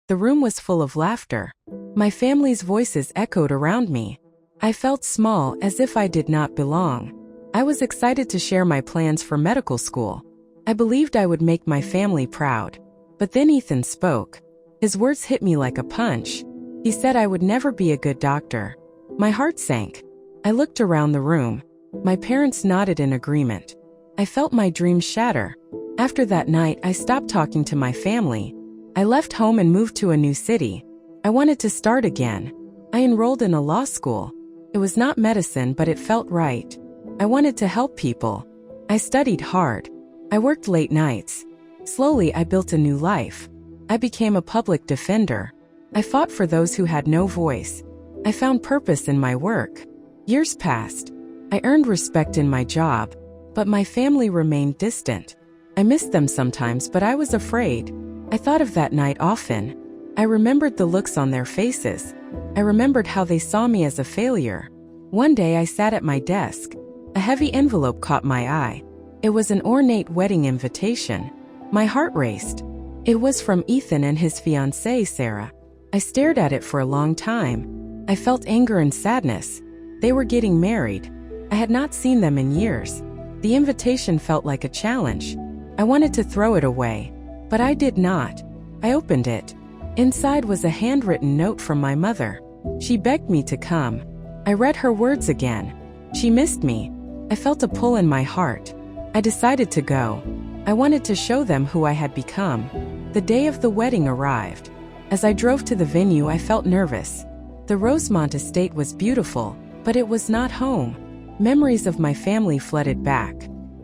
The room was full of laughter. My family's voices echoed around me. I felt small, as if I did not belong. I was excited to share my plans for medical school. I believed I would make my family proud. But then Ethan spoke. His words hit me like a punch. He said I would never be a good doctor. My heart sank. I looked around the room. My parents nodded in agreement. I felt my dreams shatter. After that night, I stopped talking to my family. I left home and moved to a new city. I wanted to start again. I enrolled in a law school. It was not medicine, but it felt right. I wanted to help people. I studied hard. I worked late nights. Slowly, I built a new life. I became a public defender. I fought for those who had no voice. I found purpose in my work. Years passed. I earned respect in my job, but my family remained distant. I missed them sometimes, but I was afraid. I thought of that night often. I remembered the looks on their faces. I remembered how they saw me as a failure. One day I sat at my desk. A heavy envelope caught my eye. It was an ornate wedding invitation. My heart raced. It was from Ethan and his fiancée, Sarah. I stared at it for a long time. I felt anger and sadness. They were getting married. I had not seen them in years. The invitation felt like a challenge. I wanted to throw it away, but I did not. I opened it. Inside was a handwritten note from my mother. She begged me to come. I read her words again. She missed me. I felt a pull in my heart. I decided to go. I wanted to show them who I had become. The day of the wedding arrived. As I drove to the venue, I felt nervous. The Rosemont estate was beautiful, but it was not home. Memories of my family flooded back.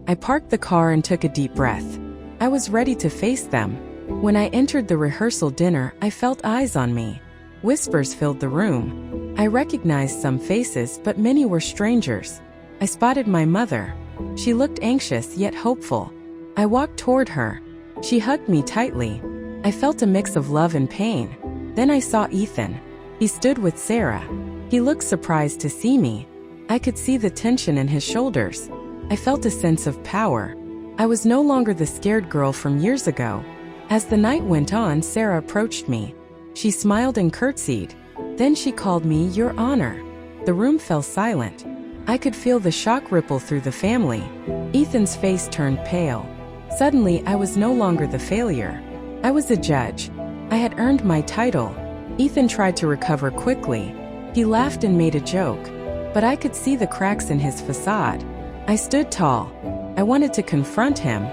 I parked the car and took a deep breath. I was ready to face them. When I entered the rehearsal dinner, I felt eyes on me. Whispers filled the room. I recognized some faces, but many were strangers. I spotted my mother. She looked anxious yet hopeful. I walked toward her. She hugged me tightly. I felt a mix of love and pain. Then I saw Ethan. He stood with Sarah. He looked surprised to see me. I could see the tension in his shoulders. I felt a sense of power. I was no longer the scared girl from years ago. As the night went on, Sarah approached me. She smiled and curtsied. Then she called me Your Honor. The room fell silent. I could feel the shock ripple through the family. Ethan's face turned pale. Suddenly, I was no longer the failure. I was a judge. I had earned my title. Ethan tried to recover quickly. He laughed and made a joke, but I could see the cracks in his facade. I stood tall. I wanted to confront him.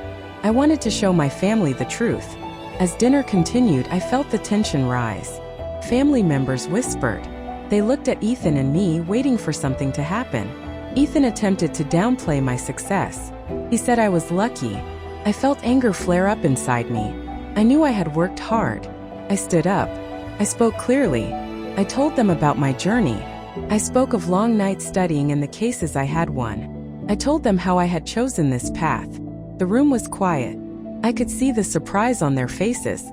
I wanted to show my family the truth. As dinner continued, I felt the tension rise. Family members whispered. They looked at Ethan and me, waiting for something to happen. Ethan attempted to downplay my success. He said I was lucky. I felt anger flare up inside me. I knew I had worked hard. I stood up. I spoke clearly. I told them about my journey. I spoke of long nights studying and the cases I had won. I told them how I had chosen this path. The room was quiet. I could see the surprise on their faces.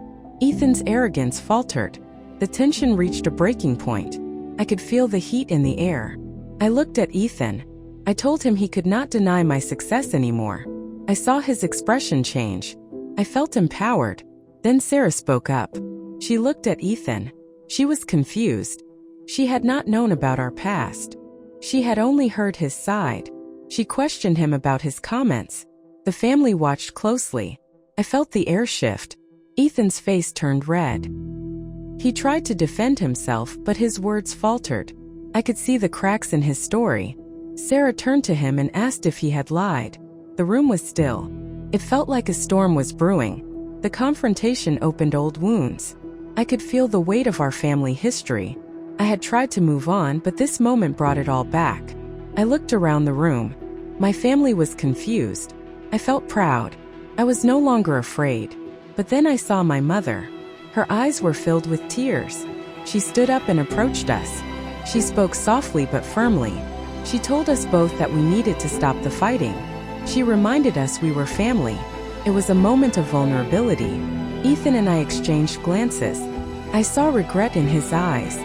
Ethan's arrogance faltered. The tension reached a breaking point. I could feel the heat in the air. I looked at Ethan. I told him he could not deny my success anymore. I saw his expression change. I felt empowered. Then Sarah spoke up. She looked at Ethan. She was confused. She had not known about our past. She had only heard his side. She questioned him about his comments. The family watched closely. I felt the air shift. Ethan's face turned red. He tried to defend himself, but his words faltered. I could see the cracks in his story. Sarah turned to him and asked if he had lied. The room was still. It felt like a storm was brewing. The confrontation opened old wounds. I could feel the weight of our family history. I had tried to move on, but this moment brought it all back. I looked around the room. My family was confused. I felt proud. I was no longer afraid. But then I saw my mother. Her eyes were filled with tears. She stood up and approached us. She spoke softly but firmly. She told us both that we needed to stop the fighting. She reminded us we were family. It was a moment of vulnerability. Ethan and I exchanged glances. I saw regret in his eyes.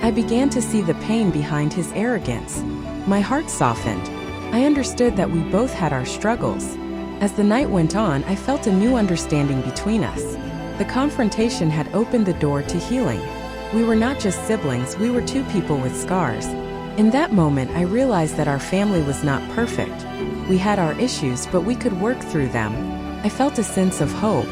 I began to see the pain behind his arrogance. My heart softened. I understood that we both had our struggles. As the night went on, I felt a new understanding between us. The confrontation had opened the door to healing. We were not just siblings, we were two people with scars. In that moment, I realized that our family was not perfect. We had our issues, but we could work through them. I felt a sense of hope.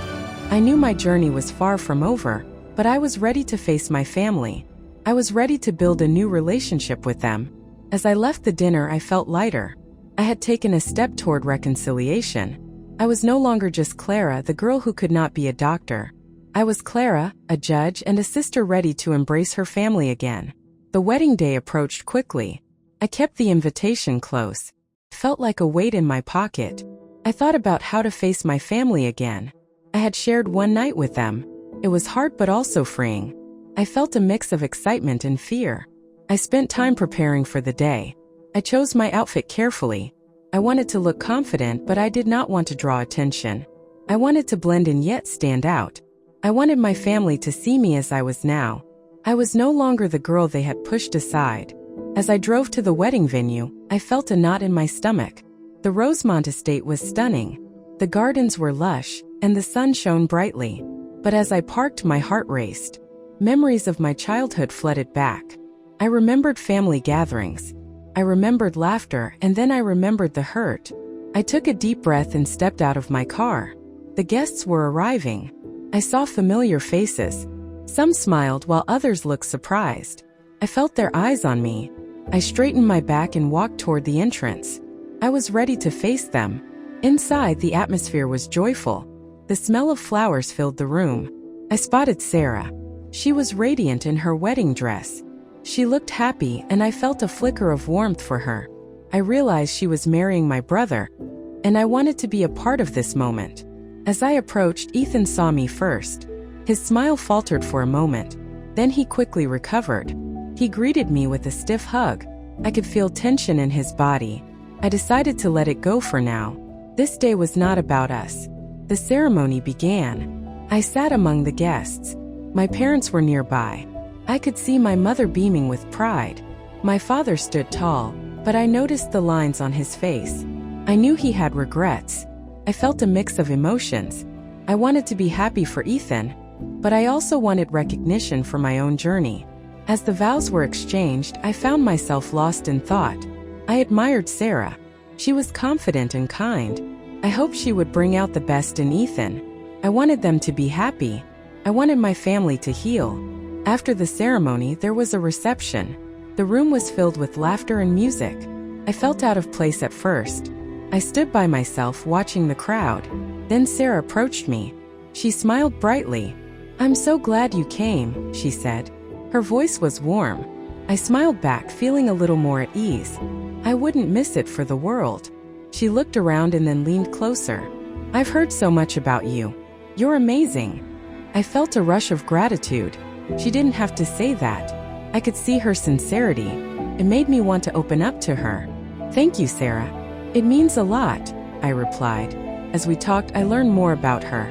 I knew my journey was far from over, but I was ready to face my family. I was ready to build a new relationship with them. As I left the dinner, I felt lighter. I had taken a step toward reconciliation. I was no longer just Clara, the girl who could not be a doctor. I was Clara, a judge and a sister ready to embrace her family again. The wedding day approached quickly. I kept the invitation close. It felt like a weight in my pocket. I thought about how to face my family again. I had shared one night with them. It was hard but also freeing. I felt a mix of excitement and fear. I spent time preparing for the day. I chose my outfit carefully. I wanted to look confident, but I did not want to draw attention. I wanted to blend in yet stand out. I wanted my family to see me as I was now. I was no longer the girl they had pushed aside. As I drove to the wedding venue, I felt a knot in my stomach. The Rosemont estate was stunning. The gardens were lush, and the sun shone brightly. But as I parked, my heart raced. Memories of my childhood flooded back. I remembered family gatherings. I remembered laughter, and then I remembered the hurt. I took a deep breath and stepped out of my car. The guests were arriving. I saw familiar faces. Some smiled while others looked surprised. I felt their eyes on me. I straightened my back and walked toward the entrance. I was ready to face them. Inside, the atmosphere was joyful. The smell of flowers filled the room. I spotted Sarah. She was radiant in her wedding dress. She looked happy, and I felt a flicker of warmth for her. I realized she was marrying my brother, and I wanted to be a part of this moment. As I approached, Ethan saw me first. His smile faltered for a moment. Then he quickly recovered. He greeted me with a stiff hug. I could feel tension in his body. I decided to let it go for now. This day was not about us. The ceremony began. I sat among the guests. My parents were nearby. I could see my mother beaming with pride. My father stood tall, but I noticed the lines on his face. I knew he had regrets. I felt a mix of emotions. I wanted to be happy for Ethan, but I also wanted recognition for my own journey. As the vows were exchanged, I found myself lost in thought. I admired Sarah. She was confident and kind. I hoped she would bring out the best in Ethan. I wanted them to be happy. I wanted my family to heal. After the ceremony, there was a reception. The room was filled with laughter and music. I felt out of place at first. I stood by myself watching the crowd. Then Sarah approached me. She smiled brightly. "I'm so glad you came," she said. Her voice was warm. I smiled back, feeling a little more at ease. I wouldn't miss it for the world. She looked around and then leaned closer. "I've heard so much about you. You're amazing." I felt a rush of gratitude. She didn't have to say that. I could see her sincerity. It made me want to open up to her. "Thank you, Sarah. It means a lot," I replied. As we talked, I learned more about her.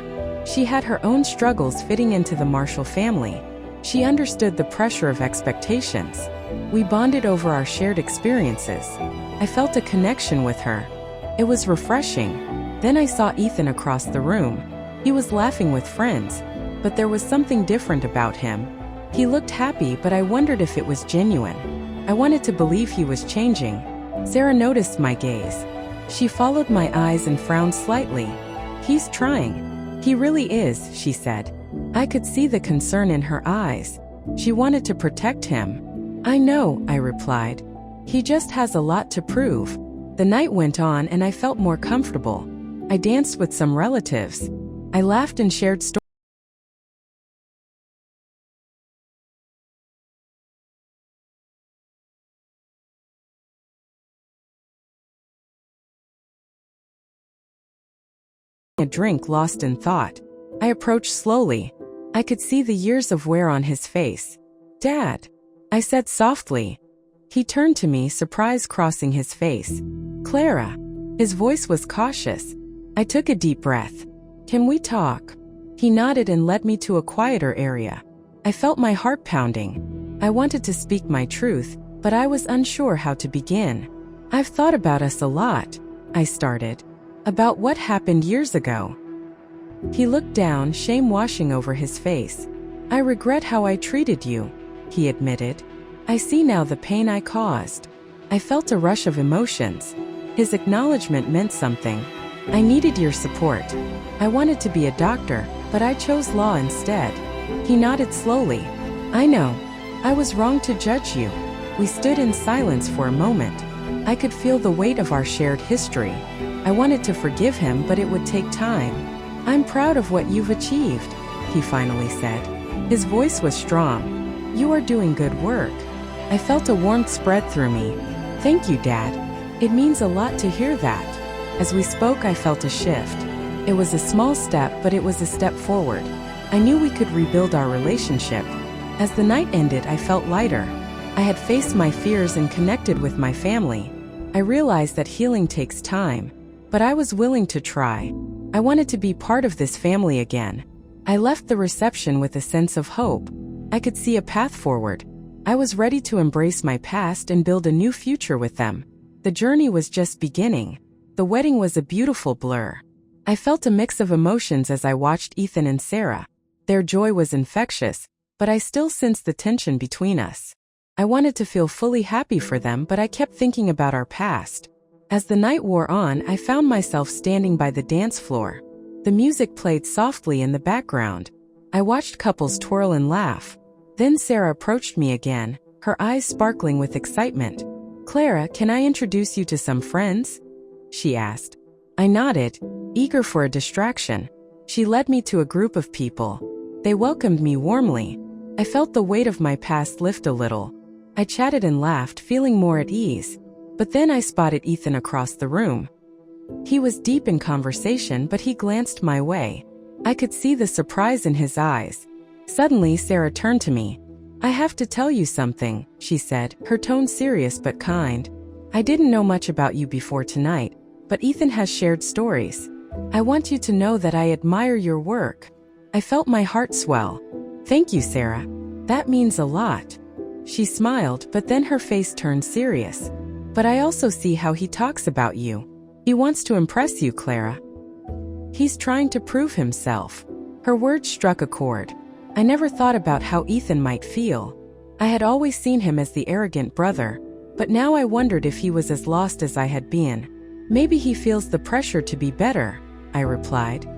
She had her own struggles fitting into the Marshall family. She understood the pressure of expectations. We bonded over our shared experiences. I felt a connection with her. It was refreshing. Then I saw Ethan across the room. He was laughing with friends, but there was something different about him. He looked happy, but I wondered if it was genuine. I wanted to believe he was changing. Sarah noticed my gaze. She followed my eyes and frowned slightly. "He's trying. He really is," she said. I could see the concern in her eyes. She wanted to protect him. "I know," I replied. "He just has a lot to prove." The night went on and I felt more comfortable. I danced with some relatives. I laughed and shared stories. A drink, lost in thought. I approached slowly. I could see the years of wear on his face. "Dad," I said softly. He turned to me, surprise crossing his face. "Clara." His voice was cautious. I took a deep breath. "Can we talk?" He nodded and led me to a quieter area. I felt my heart pounding. I wanted to speak my truth, but I was unsure how to begin. "I've thought about us a lot," I started. "About what happened years ago." He looked down, shame washing over his face. I regret how I treated you, he admitted. I see now the pain I caused. I felt a rush of emotions. His acknowledgement meant something. I needed your support. I wanted to be a doctor, but I chose law instead. He nodded slowly. I know. I was wrong to judge you. We stood in silence for a moment. I could feel the weight of our shared history. I wanted to forgive him, but it would take time. I'm proud of what you've achieved, he finally said. His voice was strong. You are doing good work. I felt a warmth spread through me. Thank you, Dad. It means a lot to hear that. As we spoke, I felt a shift. It was a small step, but it was a step forward. I knew we could rebuild our relationship. As the night ended, I felt lighter. I had faced my fears and connected with my family. I realized that healing takes time, but I was willing to try. I wanted to be part of this family again. I left the reception with a sense of hope. I could see a path forward. I was ready to embrace my past and build a new future with them. The journey was just beginning. The wedding was a beautiful blur. I felt a mix of emotions as I watched Ethan and Sarah. Their joy was infectious, but I still sensed the tension between us. I wanted to feel fully happy for them, but I kept thinking about our past. As the night wore on, I found myself standing by the dance floor. The music played softly in the background. I watched couples twirl and laugh. Then Sarah approached me again, her eyes sparkling with excitement. Clara, can I introduce you to some friends? She asked. I nodded, eager for a distraction. She led me to a group of people. They welcomed me warmly. I felt the weight of my past lift a little. I chatted and laughed, feeling more at ease. But then I spotted Ethan across the room. He was deep in conversation, but he glanced my way. I could see the surprise in his eyes. Suddenly, Sarah turned to me. I have to tell you something, she said, her tone serious but kind. I didn't know much about you before tonight, but Ethan has shared stories. I want you to know that I admire your work. I felt my heart swell. Thank you, Sarah. That means a lot. She smiled, but then her face turned serious. But I also see how he talks about you. He wants to impress you, Clara. He's trying to prove himself. Her words struck a chord. I never thought about how Ethan might feel. I had always seen him as the arrogant brother, but now I wondered if he was as lost as I had been. Maybe he feels the pressure to be better, I replied.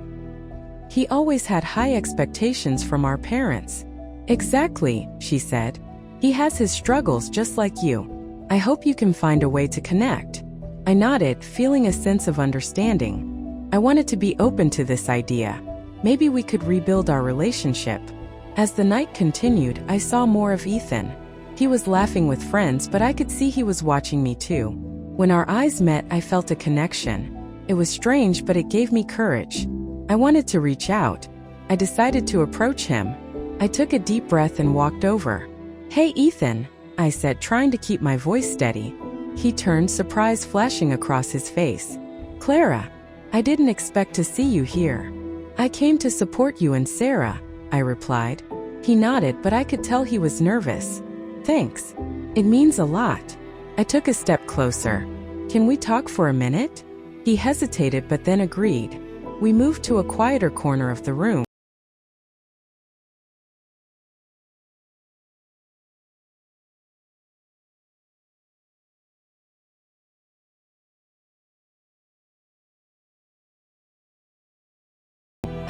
He always had high expectations from our parents. Exactly, she said. He has his struggles just like you. I hope you can find a way to connect. I nodded, feeling a sense of understanding. I wanted to be open to this idea. Maybe we could rebuild our relationship. As the night continued, I saw more of Ethan. He was laughing with friends, but I could see he was watching me too. When our eyes met, I felt a connection. It was strange, but it gave me courage. I wanted to reach out. I decided to approach him. I took a deep breath and walked over. Hey, Ethan, I said, trying to keep my voice steady. He turned, surprise flashing across his face. Clara, I didn't expect to see you here. I came to support you and Sarah, I replied. He nodded, but I could tell he was nervous. Thanks. It means a lot. I took a step closer. Can we talk for a minute? He hesitated, but then agreed. We moved to a quieter corner of the room.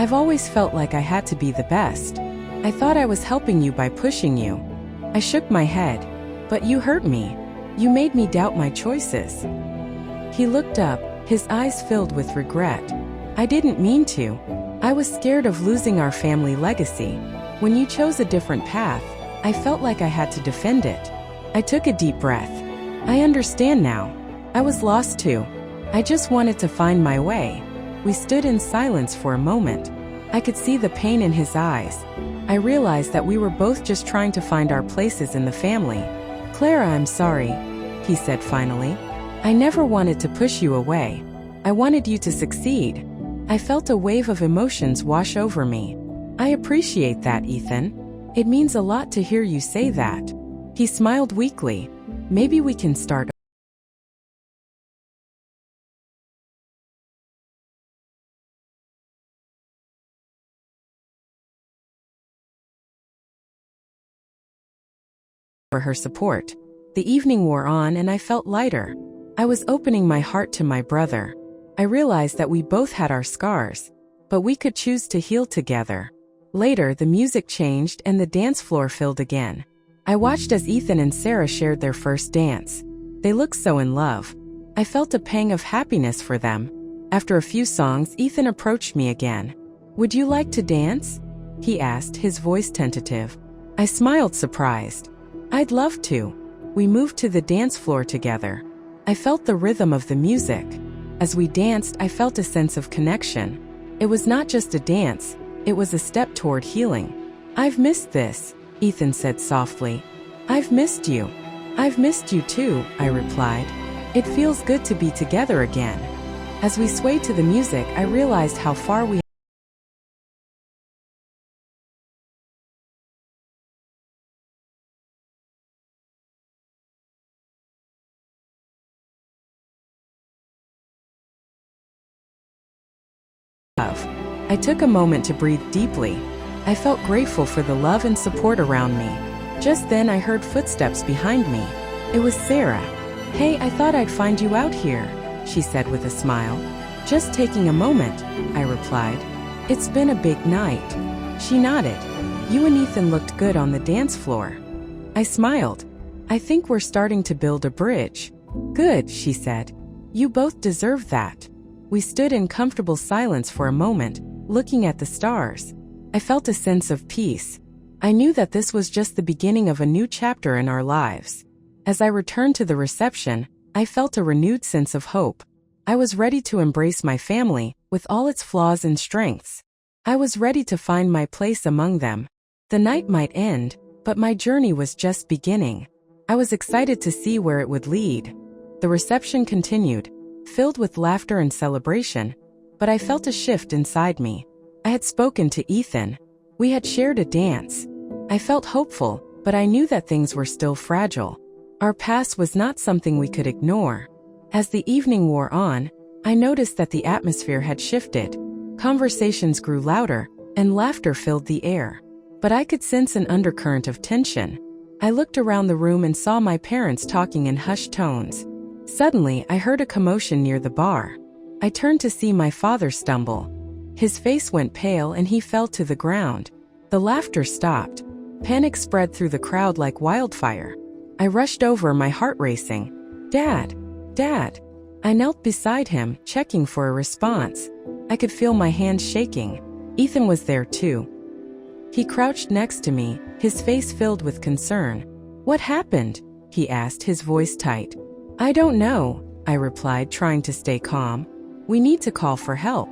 I've always felt like I had to be the best. I thought I was helping you by pushing you. I shook my head. But you hurt me. You made me doubt my choices. He looked up, his eyes filled with regret. I didn't mean to. I was scared of losing our family legacy. When you chose a different path, I felt like I had to defend it. I took a deep breath. I understand now. I was lost too. I just wanted to find my way. We stood in silence for a moment. I could see the pain in his eyes. I realized that we were both just trying to find our places in the family. Clara, I'm sorry, he said finally. I never wanted to push you away. I wanted you to succeed. I felt a wave of emotions wash over me. I appreciate that, Ethan. It means a lot to hear you say that. He smiled weakly. Maybe we can start for her support. The evening wore on and I felt lighter. I was opening my heart to my brother. I realized that we both had our scars, but we could choose to heal together. Later, the music changed and the dance floor filled again. I watched as Ethan and Sarah shared their first dance. They looked so in love. I felt a pang of happiness for them. After a few songs, Ethan approached me again. "Would you like to dance?" he asked, his voice tentative. I smiled, surprised. "I'd love to." We moved to the dance floor together. I felt the rhythm of the music. As we danced, I felt a sense of connection. It was not just a dance, it was a step toward healing. "I've missed this," Ethan said softly. "I've missed you." "I've missed you too," I replied. "It feels good to be together again." As we swayed to the music, I realized how far we have. I took a moment to breathe deeply. I felt grateful for the love and support around me. Just then I heard footsteps behind me. It was Sarah. "Hey, I thought I'd find you out here," she said with a smile. "Just taking a moment," I replied. "It's been a big night." She nodded. "You and Ethan looked good on the dance floor." I smiled. "I think we're starting to build a bridge." "Good," she said. "You both deserve that." We stood in comfortable silence for a moment, looking at the stars. I felt a sense of peace. I knew that this was just the beginning of a new chapter in our lives. As I returned to the reception, I felt a renewed sense of hope. I was ready to embrace my family, with all its flaws and strengths. I was ready to find my place among them. The night might end, but my journey was just beginning. I was excited to see where it would lead. The reception continued, filled with laughter and celebration, but I felt a shift inside me. I had spoken to Ethan. We had shared a dance. I felt hopeful, but I knew that things were still fragile. Our past was not something we could ignore. As the evening wore on, I noticed that the atmosphere had shifted. Conversations grew louder, and laughter filled the air. But I could sense an undercurrent of tension. I looked around the room and saw my parents talking in hushed tones. Suddenly, I heard a commotion near the bar. I turned to see my father stumble. His face went pale and he fell to the ground. The laughter stopped. Panic spread through the crowd like wildfire. I rushed over, my heart racing. "Dad! Dad!" I knelt beside him, checking for a response. I could feel my hands shaking. Ethan was there too. He crouched next to me, his face filled with concern. "What happened?" he asked, his voice tight. "I don't know," I replied, trying to stay calm. "We need to call for help."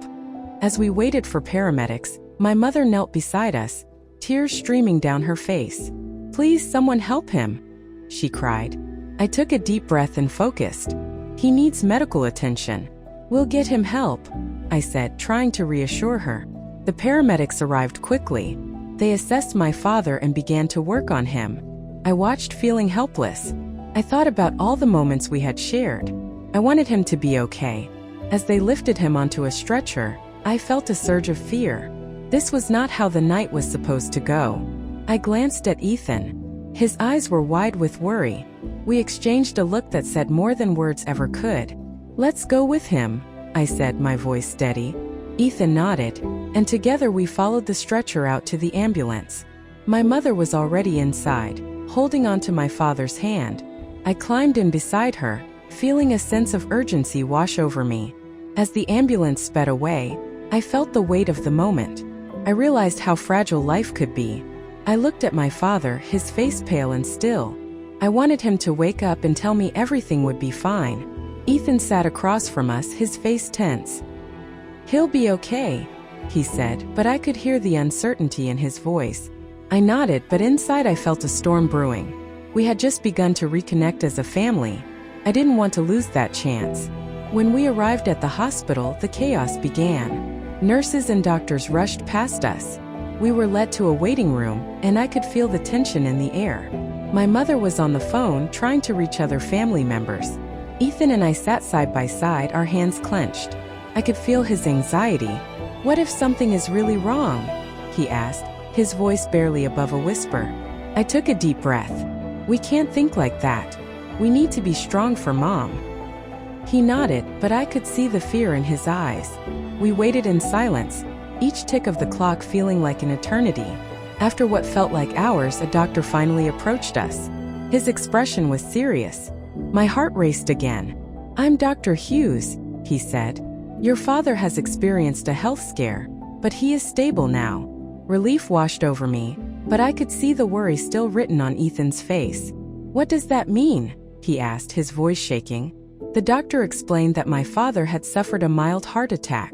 As we waited for paramedics, my mother knelt beside us, tears streaming down her face. "Please, someone help him," she cried. I took a deep breath and focused. "He needs medical attention." "We'll get him help," I said, trying to reassure her. The paramedics arrived quickly. They assessed my father and began to work on him. I watched, feeling helpless. I thought about all the moments we had shared. I wanted him to be okay. As they lifted him onto a stretcher, I felt a surge of fear. This was not how the night was supposed to go. I glanced at Ethan. His eyes were wide with worry. We exchanged a look that said more than words ever could. "Let's go with him," I said, my voice steady. Ethan nodded, and together we followed the stretcher out to the ambulance. My mother was already inside, holding onto my father's hand. I climbed in beside her, feeling a sense of urgency wash over me. As the ambulance sped away, I felt the weight of the moment. I realized how fragile life could be. I looked at my father, his face pale and still. I wanted him to wake up and tell me everything would be fine. Ethan sat across from us, his face tense. "He'll be okay," he said, but I could hear the uncertainty in his voice. I nodded, but inside I felt a storm brewing. We had just begun to reconnect as a family. I didn't want to lose that chance. When we arrived at the hospital, the chaos began. Nurses and doctors rushed past us. We were led to a waiting room, and I could feel the tension in the air. My mother was on the phone, trying to reach other family members. Ethan and I sat side by side, our hands clenched. I could feel his anxiety. "What if something is really wrong?" he asked, his voice barely above a whisper. I took a deep breath. We can't think like that. We need to be strong for Mom. He nodded, but I could see the fear in his eyes. We waited in silence, each tick of the clock feeling like an eternity. After what felt like hours, a doctor finally approached us. His expression was serious. My heart raced again. "I'm Dr. Hughes," he said. "Your father has experienced a health scare, but he is stable now." Relief washed over me, but I could see the worry still written on Ethan's face. "What does that mean?" he asked, his voice shaking. The doctor explained that my father had suffered a mild heart attack.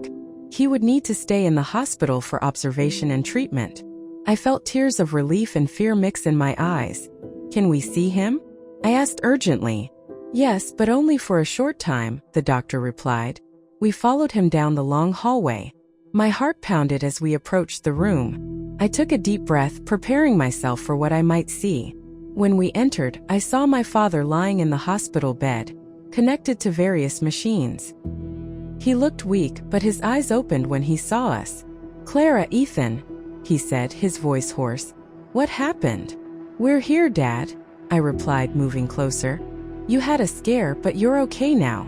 He would need to stay in the hospital for observation and treatment. I felt tears of relief and fear mix in my eyes. "Can we see him?" I asked urgently. "Yes, but only for a short time," the doctor replied. We followed him down the long hallway. My heart pounded as we approached the room. I took a deep breath, preparing myself for what I might see. When we entered, I saw my father lying in the hospital bed, connected to various machines. He looked weak, but his eyes opened when he saw us. "Clara, Ethan," he said, his voice hoarse. "What happened?" "We're here, Dad," I replied, moving closer. "You had a scare, but you're okay now."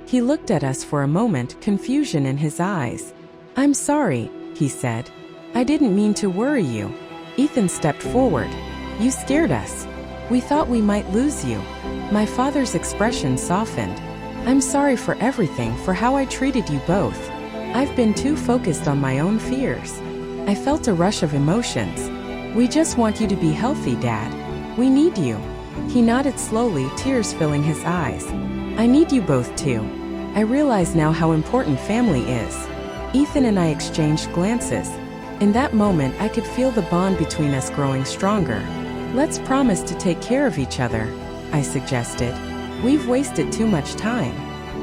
He looked at us for a moment, confusion in his eyes. "I'm sorry," he said. "I didn't mean to worry you." Ethan stepped forward. "You scared us. We thought we might lose you." My father's expression softened. "I'm sorry for everything, for how I treated you both. I've been too focused on my own fears." I felt a rush of emotions. "We just want you to be healthy, Dad. We need you." He nodded slowly, tears filling his eyes. "I need you both too. I realize now how important family is." Ethan and I exchanged glances. In that moment, I could feel the bond between us growing stronger. "Let's promise to take care of each other," I suggested. "We've wasted too much time."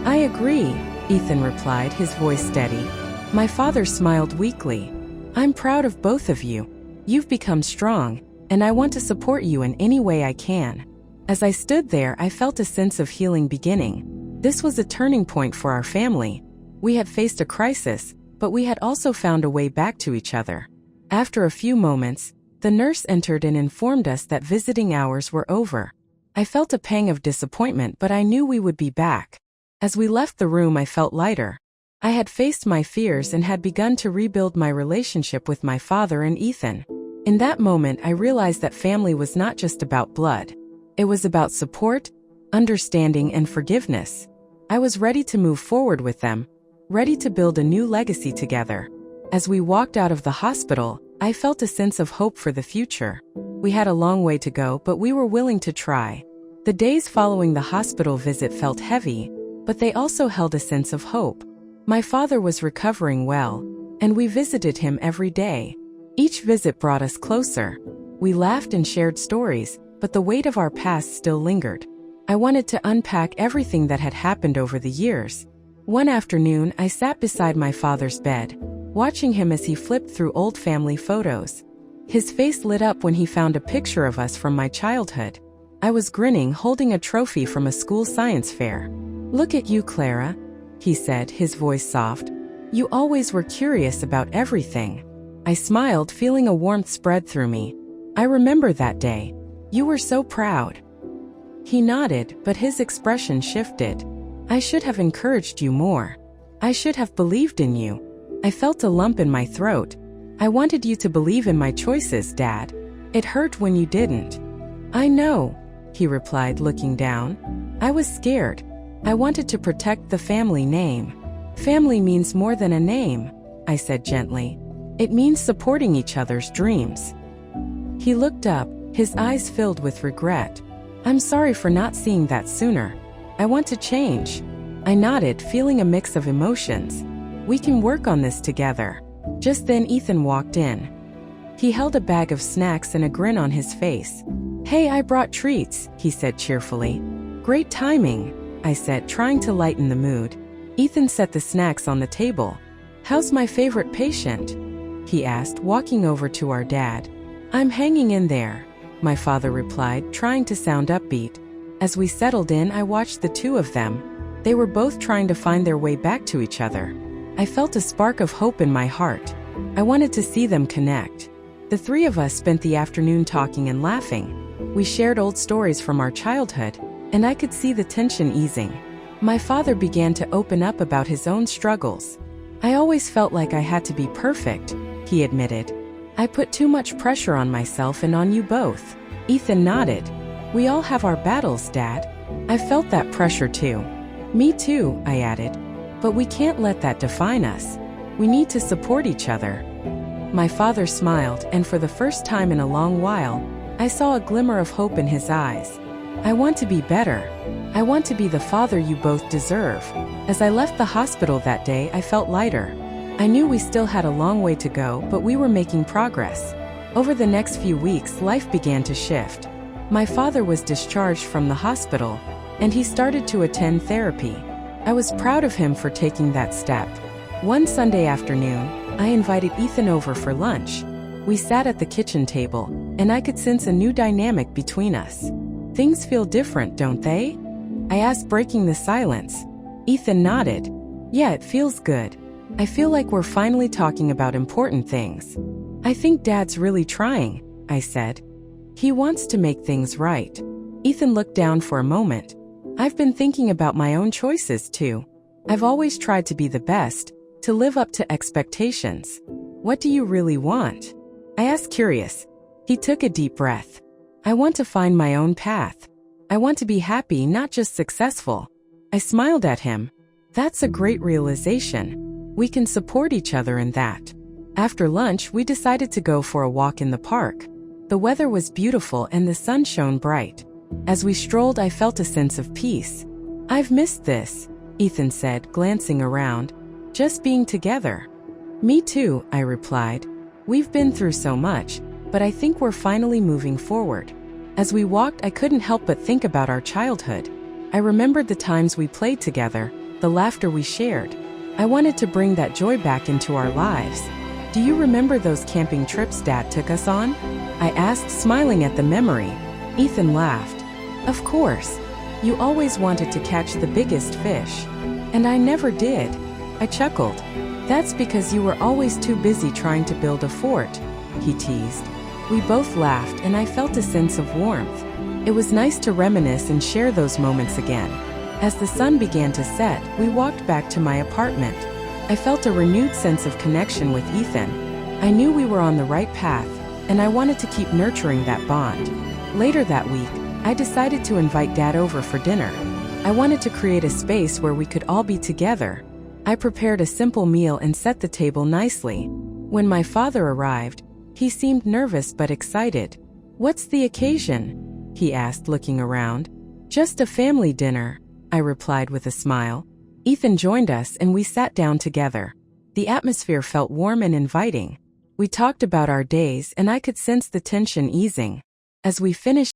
"I agree," Ethan replied, his voice steady. My father smiled weakly. "I'm proud of both of you. You've become strong, and I want to support you in any way I can." As I stood there, I felt a sense of healing beginning. This was a turning point for our family. We had faced a crisis, but we had also found a way back to each other. After a few moments, the nurse entered and informed us that visiting hours were over. I felt a pang of disappointment, but I knew we would be back. As we left the room, I felt lighter. I had faced my fears and had begun to rebuild my relationship with my father and Ethan. In that moment, I realized that family was not just about blood. It was about support, understanding, and forgiveness. I was ready to move forward with them, ready to build a new legacy together. As we walked out of the hospital, I felt a sense of hope for the future. We had a long way to go, but we were willing to try. The days following the hospital visit felt heavy, but they also held a sense of hope. My father was recovering well, and we visited him every day. Each visit brought us closer. We laughed and shared stories, but the weight of our past still lingered. I wanted to unpack everything that had happened over the years. One afternoon, I sat beside my father's bed, watching him as he flipped through old family photos. His face lit up when he found a picture of us from my childhood. I was grinning, holding a trophy from a school science fair. "Look at you, Clara," he said, his voice soft. "You always were curious about everything." I smiled, feeling a warmth spread through me. "I remember that day. You were so proud." He nodded, but his expression shifted. "I should have encouraged you more. I should have believed in you." I felt a lump in my throat. "I wanted you to believe in my choices, Dad. It hurt when you didn't." "I know," he replied, looking down. "I was scared. I wanted to protect the family name." "Family means more than a name," I said gently. "It means supporting each other's dreams." He looked up, his eyes filled with regret. "I'm sorry for not seeing that sooner. I want to change." I nodded, feeling a mix of emotions. "We can work on this together." Just then Ethan walked in. He held a bag of snacks and a grin on his face. "Hey, I brought treats," he said cheerfully. "Great timing," I said, trying to lighten the mood. Ethan set the snacks on the table. "How's my favorite patient?" he asked, walking over to our dad. "I'm hanging in there," my father replied, trying to sound upbeat. As we settled in, I watched the two of them. They were both trying to find their way back to each other. I felt a spark of hope in my heart. I wanted to see them connect. The three of us spent the afternoon talking and laughing. We shared old stories from our childhood, and I could see the tension easing. My father began to open up about his own struggles. I always felt like I had to be perfect, he admitted. I put too much pressure on myself and on you both. Ethan nodded. We all have our battles, Dad. I felt that pressure too. Me too, I added. But we can't let that define us. We need to support each other. My father smiled, and for the first time in a long while, I saw a glimmer of hope in his eyes. I want to be better. I want to be the father you both deserve. As I left the hospital that day, I felt lighter. I knew we still had a long way to go, but we were making progress. Over the next few weeks, life began to shift. My father was discharged from the hospital, and he started to attend therapy. I was proud of him for taking that step. One Sunday afternoon, I invited Ethan over for lunch. We sat at the kitchen table, and I could sense a new dynamic between us. Things feel different, don't they? I asked, breaking the silence. Ethan nodded. Yeah, it feels good. I feel like we're finally talking about important things. I think Dad's really trying, I said. He wants to make things right. Ethan looked down for a moment. I've been thinking about my own choices too. I've always tried to be the best, to live up to expectations. What do you really want? I asked, curious. He took a deep breath. I want to find my own path. I want to be happy, not just successful. I smiled at him. That's a great realization. We can support each other in that. After lunch, we decided to go for a walk in the park. The weather was beautiful and the sun shone bright. As we strolled, I felt a sense of peace. I've missed this, Ethan said, glancing around. Just being together. Me too, I replied. We've been through so much, but I think we're finally moving forward. As we walked, I couldn't help but think about our childhood. I remembered the times we played together, the laughter we shared. I wanted to bring that joy back into our lives. Do you remember those camping trips Dad took us on? I asked, smiling at the memory. Ethan laughed. Of course. You always wanted to catch the biggest fish. And I never did. I chuckled. That's because you were always too busy trying to build a fort, he teased. We both laughed, and I felt a sense of warmth. It was nice to reminisce and share those moments again. As the sun began to set, we walked back to my apartment. I felt a renewed sense of connection with Ethan. I knew we were on the right path, and I wanted to keep nurturing that bond. Later that week, I decided to invite Dad over for dinner. I wanted to create a space where we could all be together. I prepared a simple meal and set the table nicely. When my father arrived, he seemed nervous but excited. What's the occasion? He asked, looking around. Just a family dinner, I replied with a smile. Ethan joined us and we sat down together. The atmosphere felt warm and inviting. We talked about our days and I could sense the tension easing. As we finished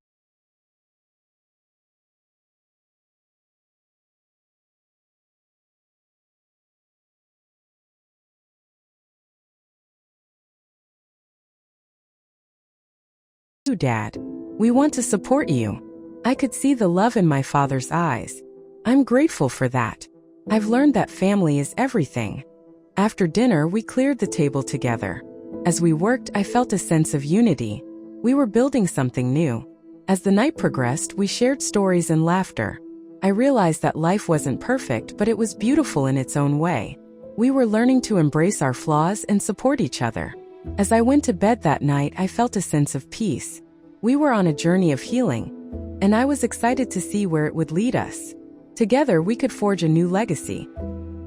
Dad, we want to support you. I could see the love in my father's eyes. I'm grateful for that. I've learned that family is everything. After dinner, we cleared the table together. As we worked, I felt a sense of unity. We were building something new. As the night progressed, we shared stories and laughter. I realized that life wasn't perfect, but it was beautiful in its own way. We were learning to embrace our flaws and support each other. As I went to bed that night, I felt a sense of peace. We were on a journey of healing, and I was excited to see where it would lead us. Together, we could forge a new legacy,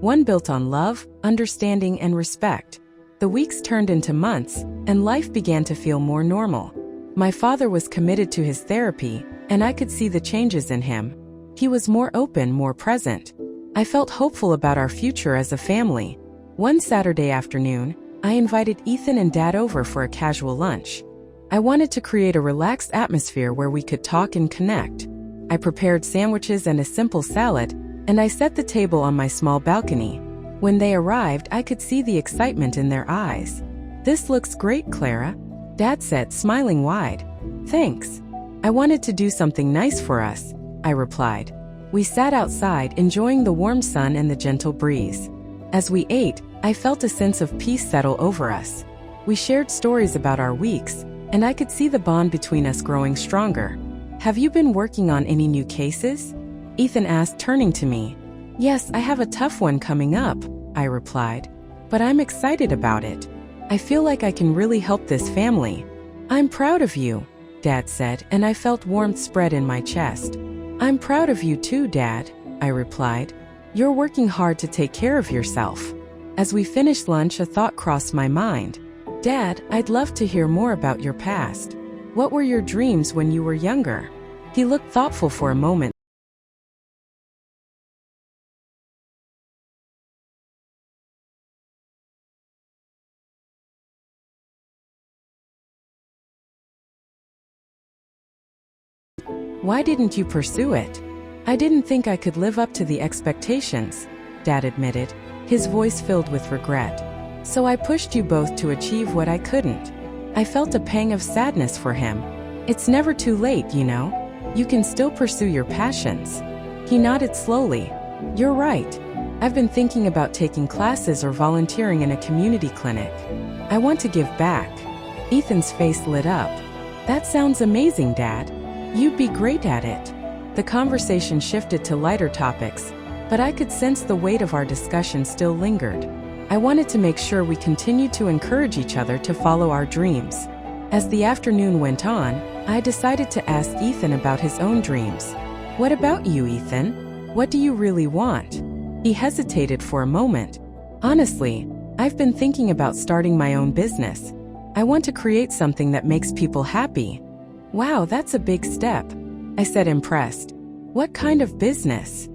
one built on love, understanding, and respect. The weeks turned into months, and life began to feel more normal. My father was committed to his therapy, and I could see the changes in him. He was more open, more present. I felt hopeful about our future as a family. One Saturday afternoon, I invited Ethan and Dad over for a casual lunch. I wanted to create a relaxed atmosphere where we could talk and connect. I prepared sandwiches and a simple salad, and I set the table on my small balcony. When they arrived, I could see the excitement in their eyes. This looks great, Clara, Dad said, smiling wide. Thanks. I wanted to do something nice for us, I replied. We sat outside, enjoying the warm sun and the gentle breeze. As we ate, I felt a sense of peace settle over us. We shared stories about our weeks, and I could see the bond between us growing stronger. Have you been working on any new cases? Ethan asked, turning to me. Yes, I have a tough one coming up, I replied. But I'm excited about it. I feel like I can really help this family. I'm proud of you, Dad said, and I felt warmth spread in my chest. I'm proud of you too, Dad, I replied. You're working hard to take care of yourself. As we finished lunch, a thought crossed my mind. Dad, I'd love to hear more about your past. What were your dreams when you were younger? He looked thoughtful for a moment. Why didn't you pursue it? I didn't think I could live up to the expectations, Dad admitted, his voice filled with regret. So I pushed you both to achieve what I couldn't. I felt a pang of sadness for him. It's never too late, you know. You can still pursue your passions. He nodded slowly. You're right. I've been thinking about taking classes or volunteering in a community clinic. I want to give back. Ethan's face lit up. That sounds amazing, Dad. You'd be great at it. The conversation shifted to lighter topics, but I could sense the weight of our discussion still lingered. I wanted to make sure we continued to encourage each other to follow our dreams. As the afternoon went on, I decided to ask Ethan about his own dreams. What about you, Ethan? What do you really want? He hesitated for a moment. Honestly, I've been thinking about starting my own business. I want to create something that makes people happy. Wow, that's a big step, I said, impressed. What kind of business?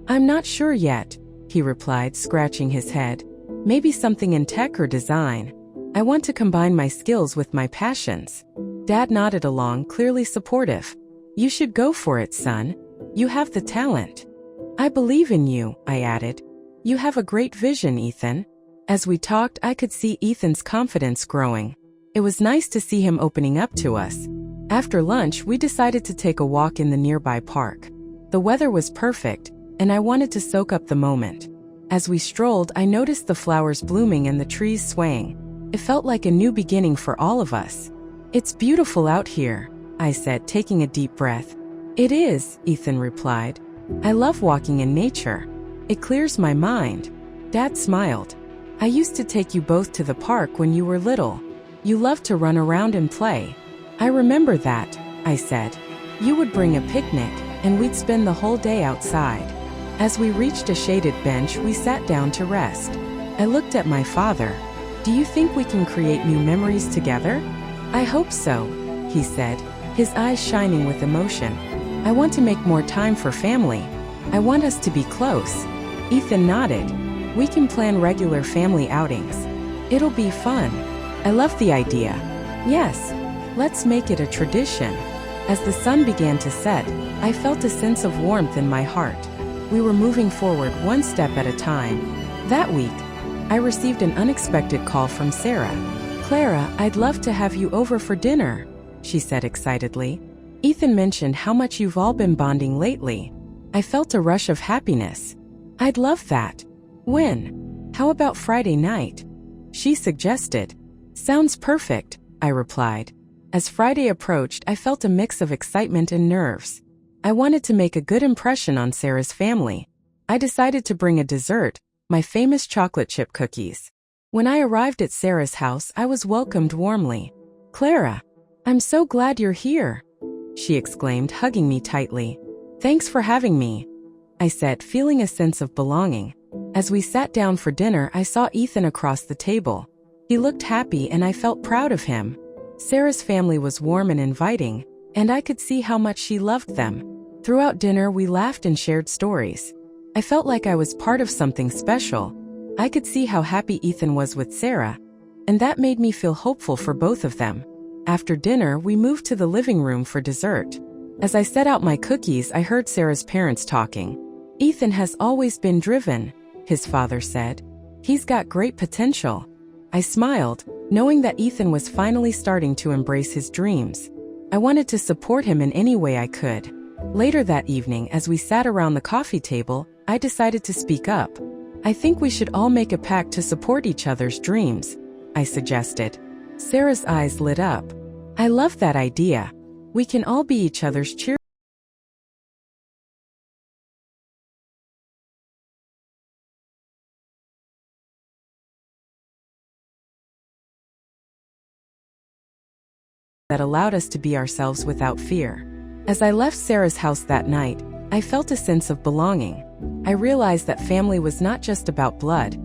I'm not sure yet, he replied, scratching his head. Maybe something in tech or design. I want to combine my skills with my passions. Dad nodded along, clearly supportive. You should go for it, son. You have the talent. I believe in you, I added. You have a great vision, Ethan. As we talked, I could see Ethan's confidence growing. It was nice to see him opening up to us. After lunch, we decided to take a walk in the nearby park. The weather was perfect, and I wanted to soak up the moment. As we strolled, I noticed the flowers blooming and the trees swaying. It felt like a new beginning for all of us. It's beautiful out here, I said, taking a deep breath. It is, Ethan replied. I love walking in nature. It clears my mind. Dad smiled. I used to take you both to the park when you were little. You loved to run around and play. I remember that, I said. You would bring a picnic, and we'd spend the whole day outside. As we reached a shaded bench, we sat down to rest. I looked at my father. Do you think we can create new memories together? I hope so, he said, his eyes shining with emotion. I want to make more time for family. I want us to be close. Ethan nodded. We can plan regular family outings. It'll be fun. I love the idea. Yes, let's make it a tradition. As the sun began to set, I felt a sense of warmth in my heart. We were moving forward one step at a time. That week, I received an unexpected call from Sarah. Clara, I'd love to have you over for dinner, she said excitedly. Ethan mentioned how much you've all been bonding lately. I felt a rush of happiness. I'd love that. When? How about Friday night? She suggested. Sounds perfect, I replied. As Friday approached, I felt a mix of excitement and nerves. I wanted to make a good impression on Sarah's family. I decided to bring a dessert, my famous chocolate chip cookies. When I arrived at Sarah's house, I was welcomed warmly. Clara, I'm so glad you're here, she exclaimed, hugging me tightly. Thanks for having me, I said, feeling a sense of belonging. As we sat down for dinner, I saw Ethan across the table. He looked happy and I felt proud of him. Sarah's family was warm and inviting, and I could see how much she loved them. Throughout dinner, we laughed and shared stories. I felt like I was part of something special. I could see how happy Ethan was with Sarah, and that made me feel hopeful for both of them. After dinner, we moved to the living room for dessert. As I set out my cookies, I heard Sarah's parents talking. Ethan has always been driven, his father said. He's got great potential. I smiled, knowing that Ethan was finally starting to embrace his dreams. I wanted to support him in any way I could. Later that evening, as we sat around the coffee table, I decided to speak up. I think we should all make a pact to support each other's dreams, I suggested. Sarah's eyes lit up. I love that idea. We can all be each other's cheerleaders that allowed us to be ourselves without fear. As I left Sarah's house that night, I felt a sense of belonging. I realized that family was not just about blood.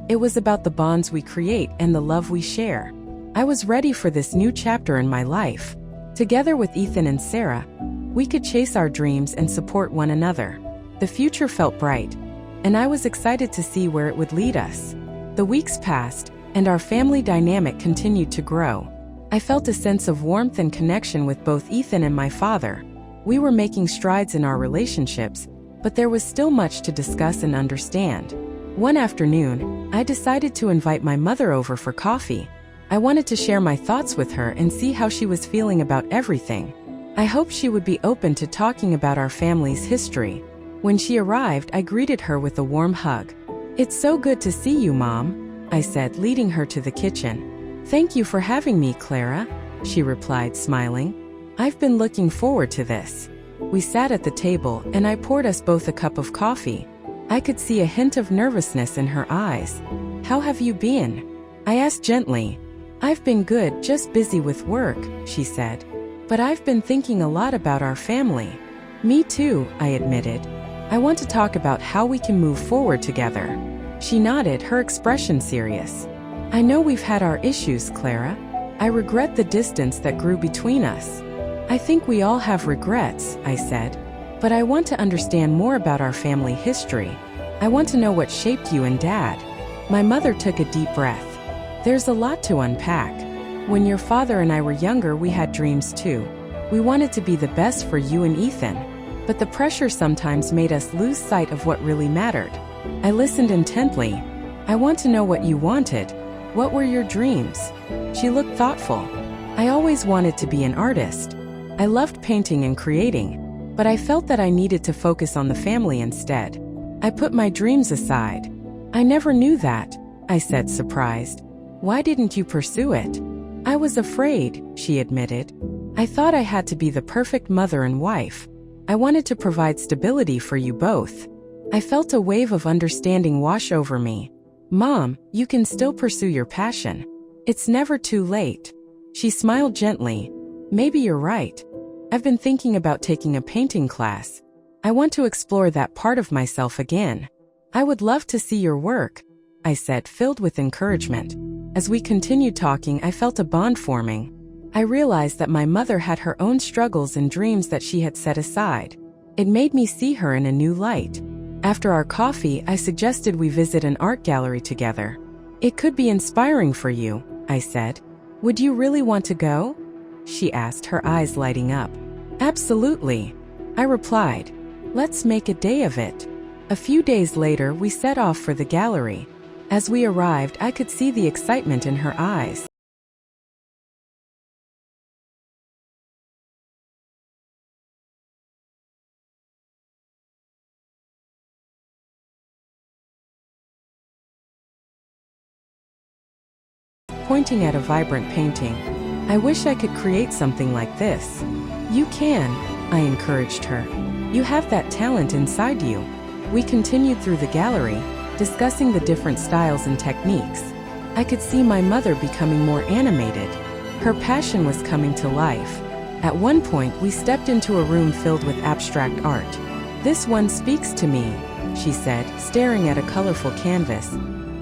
It was about the bonds we create and the love we share. I was ready for this new chapter in my life. Together with Ethan and Sarah, we could chase our dreams and support one another. The future felt bright, and I was excited to see where it would lead us. The weeks passed, and our family dynamic continued to grow. I felt a sense of warmth and connection with both Ethan and my father. We were making strides in our relationships, but there was still much to discuss and understand. One afternoon, I decided to invite my mother over for coffee. I wanted to share my thoughts with her and see how she was feeling about everything. I hoped she would be open to talking about our family's history. When she arrived, I greeted her with a warm hug. "It's so good to see you, Mom," I said, leading her to the kitchen. "Thank you for having me, Clara," she replied, smiling. "I've been looking forward to this." We sat at the table, and I poured us both a cup of coffee. I could see a hint of nervousness in her eyes. "How have you been?" I asked gently. "I've been good, just busy with work," she said. "But I've been thinking a lot about our family." "Me too," I admitted. "I want to talk about how we can move forward together." She nodded, her expression serious. "I know we've had our issues, Clara. I regret the distance that grew between us." "I think we all have regrets," I said. "But I want to understand more about our family history. I want to know what shaped you and Dad." My mother took a deep breath. "There's a lot to unpack. When your father and I were younger, we had dreams too. We wanted to be the best for you and Ethan. But the pressure sometimes made us lose sight of what really mattered." I listened intently. "I want to know what you wanted. What were your dreams?" She looked thoughtful. "I always wanted to be an artist. I loved painting and creating, but I felt that I needed to focus on the family instead. I put my dreams aside." "I never knew that," I said, surprised. "Why didn't you pursue it?" "I was afraid," she admitted. "I thought I had to be the perfect mother and wife. I wanted to provide stability for you both." I felt a wave of understanding wash over me. "Mom, you can still pursue your passion. It's never too late." She smiled gently. "Maybe you're right. I've been thinking about taking a painting class. I want to explore that part of myself again." "I would love to see your work," I said, filled with encouragement. As we continued talking, I felt a bond forming. I realized that my mother had her own struggles and dreams that she had set aside. It made me see her in a new light. After our coffee, I suggested we visit an art gallery together. "It could be inspiring for you," I said. "Would you really want to go?" she asked, her eyes lighting up. "Absolutely," I replied. "Let's make a day of it." A few days later, we set off for the gallery. As we arrived, I could see the excitement in her eyes. Pointing at a vibrant painting. "I wish I could create something like this." "You can," I encouraged her. "You have that talent inside you." We continued through the gallery, discussing the different styles and techniques. I could see my mother becoming more animated. Her passion was coming to life. At one point, we stepped into a room filled with abstract art. "This one speaks to me," she said, staring at a colorful canvas.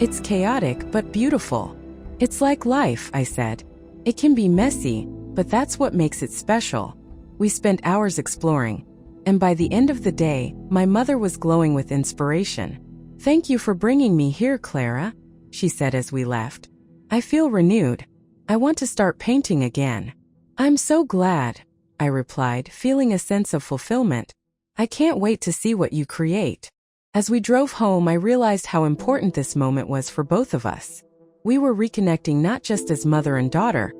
"It's chaotic but beautiful." "It's like life," I said. "It can be messy, but that's what makes it special." We spent hours exploring, and by the end of the day, my mother was glowing with inspiration. "Thank you for bringing me here, Clara," she said as we left. "I feel renewed. I want to start painting again." "I'm so glad," I replied, feeling a sense of fulfillment. "I can't wait to see what you create." As we drove home, I realized how important this moment was for both of us. We were reconnecting not just as mother and daughter,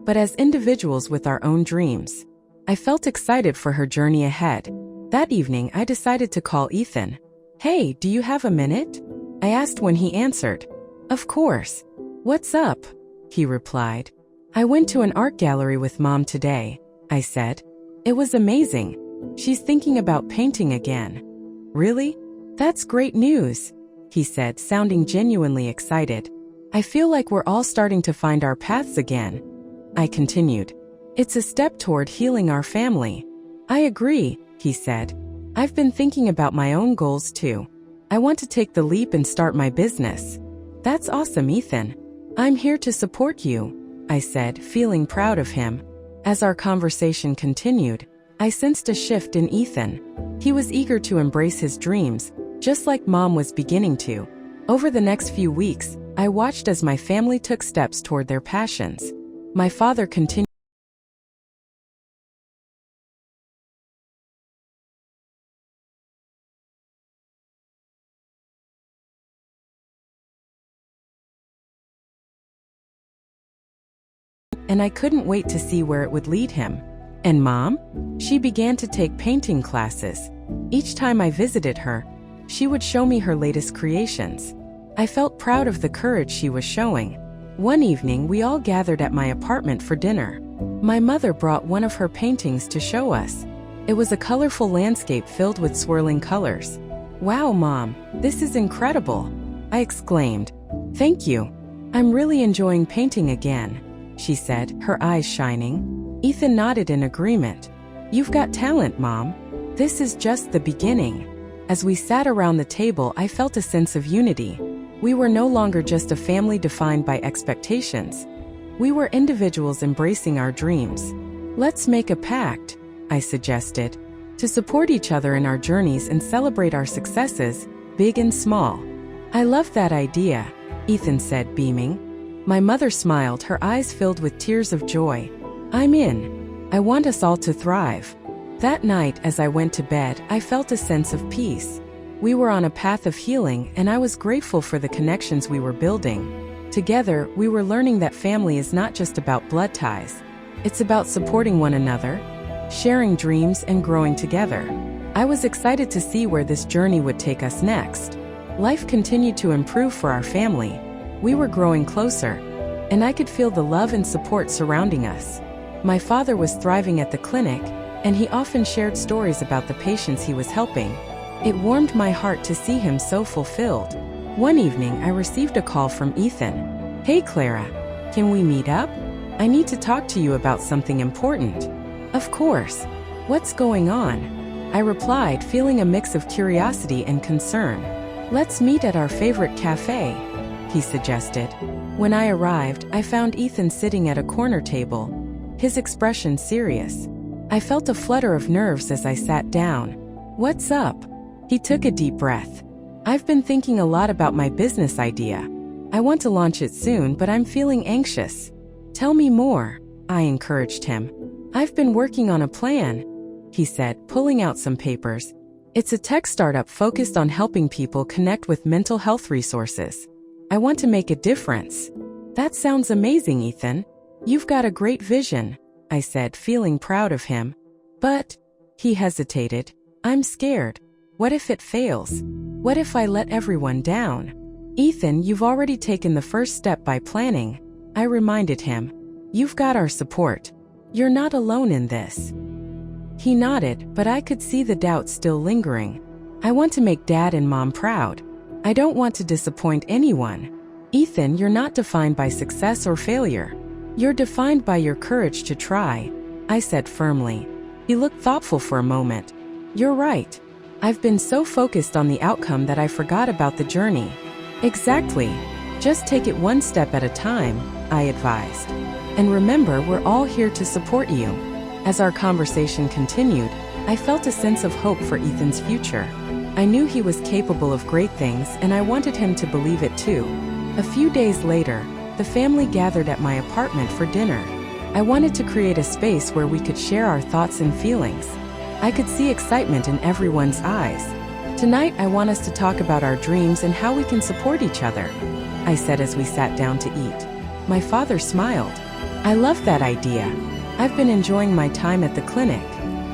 but as individuals with our own dreams. I felt excited for her journey ahead. That evening, I decided to call Ethan. "Hey, do you have a minute?" I asked when he answered. "Of course. What's up?" he replied. I went to an art gallery with Mom today, I said. It was amazing. She's thinking about painting again. Really? That's great news, he said, sounding genuinely excited. I feel like we're all starting to find our paths again. I continued. It's a step toward healing our family. I agree, he said. I've been thinking about my own goals too. I want to take the leap and start my business. That's awesome, Ethan. I'm here to support you, I said, feeling proud of him. As our conversation continued, I sensed a shift in Ethan. He was eager to embrace his dreams, just like Mom was beginning to. Over the next few weeks, I watched as my family took steps toward their passions. My father continued, and I couldn't wait to see where it would lead him. And Mom? She began to take painting classes. Each time I visited her, she would show me her latest creations. I felt proud of the courage she was showing. One evening, we all gathered at my apartment for dinner. My mother brought one of her paintings to show us. It was a colorful landscape filled with swirling colors. Wow, Mom, this is incredible, I exclaimed. Thank you. I'm really enjoying painting again, she said, her eyes shining. Ethan nodded in agreement. You've got talent, Mom. This is just the beginning. As we sat around the table, I felt a sense of unity. We were no longer just a family defined by expectations. We were individuals embracing our dreams. Let's make a pact, I suggested, to support each other in our journeys and celebrate our successes, big and small. I love that idea, Ethan said, beaming. My mother smiled, her eyes filled with tears of joy. I'm in. I want us all to thrive. That night, as I went to bed, I felt a sense of peace. We were on a path of healing, and I was grateful for the connections we were building. Together, we were learning that family is not just about blood ties. It's about supporting one another, sharing dreams, and growing together. I was excited to see where this journey would take us next. Life continued to improve for our family. We were growing closer, and I could feel the love and support surrounding us. My father was thriving at the clinic, and he often shared stories about the patients he was helping. It warmed my heart to see him so fulfilled. One evening, I received a call from Ethan. Hey, Clara, can we meet up? I need to talk to you about something important. Of course. What's going on? I replied, feeling a mix of curiosity and concern. Let's meet at our favorite cafe, he suggested. When I arrived, I found Ethan sitting at a corner table, his expression serious. I felt a flutter of nerves as I sat down. What's up? He took a deep breath. I've been thinking a lot about my business idea. I want to launch it soon, but I'm feeling anxious. Tell me more, I encouraged him. I've been working on a plan, he said, pulling out some papers. It's a tech startup focused on helping people connect with mental health resources. I want to make a difference. That sounds amazing, Ethan. You've got a great vision, I said, feeling proud of him. But, he hesitated, I'm scared. What if it fails? What if I let everyone down? Ethan, you've already taken the first step by planning, I reminded him. You've got our support. You're not alone in this. He nodded, but I could see the doubt still lingering. I want to make Dad and Mom proud. I don't want to disappoint anyone. Ethan, you're not defined by success or failure. You're defined by your courage to try, I said firmly. He looked thoughtful for a moment. You're right. I've been so focused on the outcome that I forgot about the journey. Exactly. Just take it one step at a time, I advised. And remember, we're all here to support you. As our conversation continued, I felt a sense of hope for Ethan's future. I knew he was capable of great things, and I wanted him to believe it too. A few days later, the family gathered at my apartment for dinner. I wanted to create a space where we could share our thoughts and feelings. I could see excitement in everyone's eyes. Tonight, I want us to talk about our dreams and how we can support each other, I said as we sat down to eat. My father smiled. I love that idea. I've been enjoying my time at the clinic.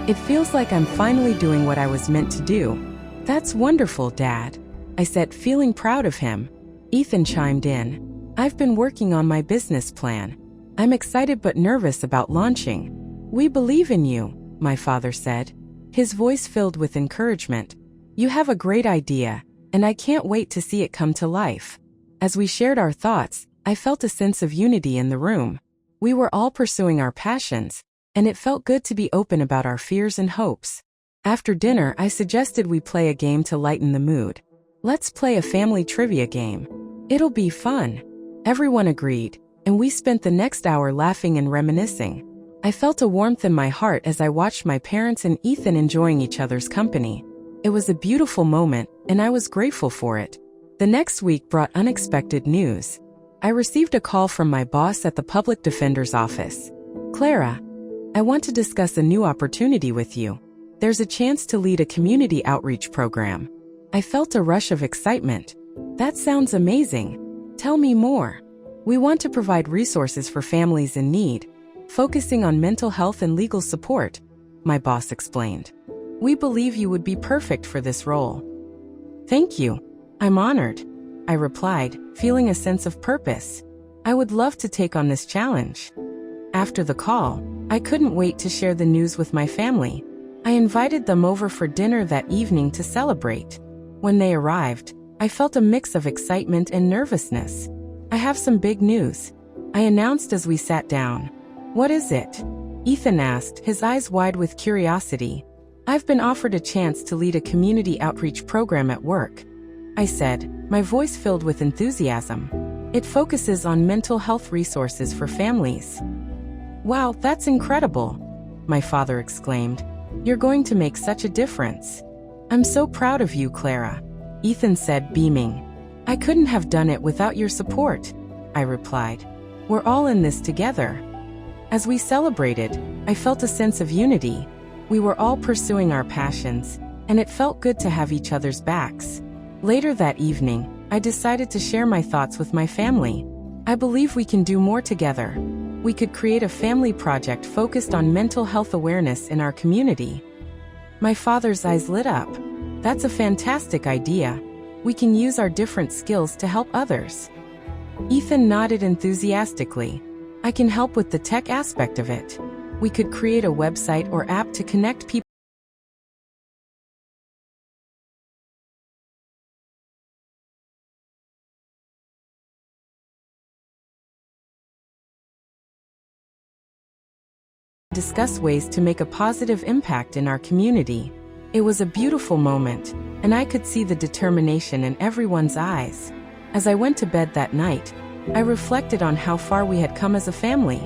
It feels like I'm finally doing what I was meant to do. That's wonderful, Dad, I said, feeling proud of him. Ethan chimed in. I've been working on my business plan. I'm excited but nervous about launching. We believe in you, my father said, his voice filled with encouragement. You have a great idea, and I can't wait to see it come to life. As we shared our thoughts, I felt a sense of unity in the room. We were all pursuing our passions, and it felt good to be open about our fears and hopes. After dinner, I suggested we play a game to lighten the mood. Let's play a family trivia game. It'll be fun. Everyone agreed, and we spent the next hour laughing and reminiscing. I felt a warmth in my heart as I watched my parents and Ethan enjoying each other's company. It was a beautiful moment, and I was grateful for it. The next week brought unexpected news. I received a call from my boss at the public defender's office. Clara, I want to discuss a new opportunity with you. There's a chance to lead a community outreach program. I felt a rush of excitement. That sounds amazing. Tell me more. We want to provide resources for families in need, focusing on mental health and legal support, my boss explained. We believe you would be perfect for this role. Thank you. I'm honored, I replied, feeling a sense of purpose. I would love to take on this challenge. After the call, I couldn't wait to share the news with my family. I invited them over for dinner that evening to celebrate. When they arrived, I felt a mix of excitement and nervousness. I have some big news, I announced as we sat down. What is it? Ethan asked, his eyes wide with curiosity. I've been offered a chance to lead a community outreach program at work, I said, my voice filled with enthusiasm. It focuses on mental health resources for families. Wow, that's incredible, my father exclaimed. You're going to make such a difference. I'm so proud of you, Clara, Ethan said, beaming. I couldn't have done it without your support, I replied. We're all in this together. As we celebrated, I felt a sense of unity. We were all pursuing our passions, and it felt good to have each other's backs. Later that evening, I decided to share my thoughts with my family. I believe we can do more together. We could create a family project focused on mental health awareness in our community. My father's eyes lit up. That's a fantastic idea. We can use our different skills to help others. Ethan nodded enthusiastically. I can help with the tech aspect of it. We could create a website or app to connect people. Discuss ways to make a positive impact in our community. It was a beautiful moment, and I could see the determination in everyone's eyes. As I went to bed that night, I reflected on how far we had come as a family.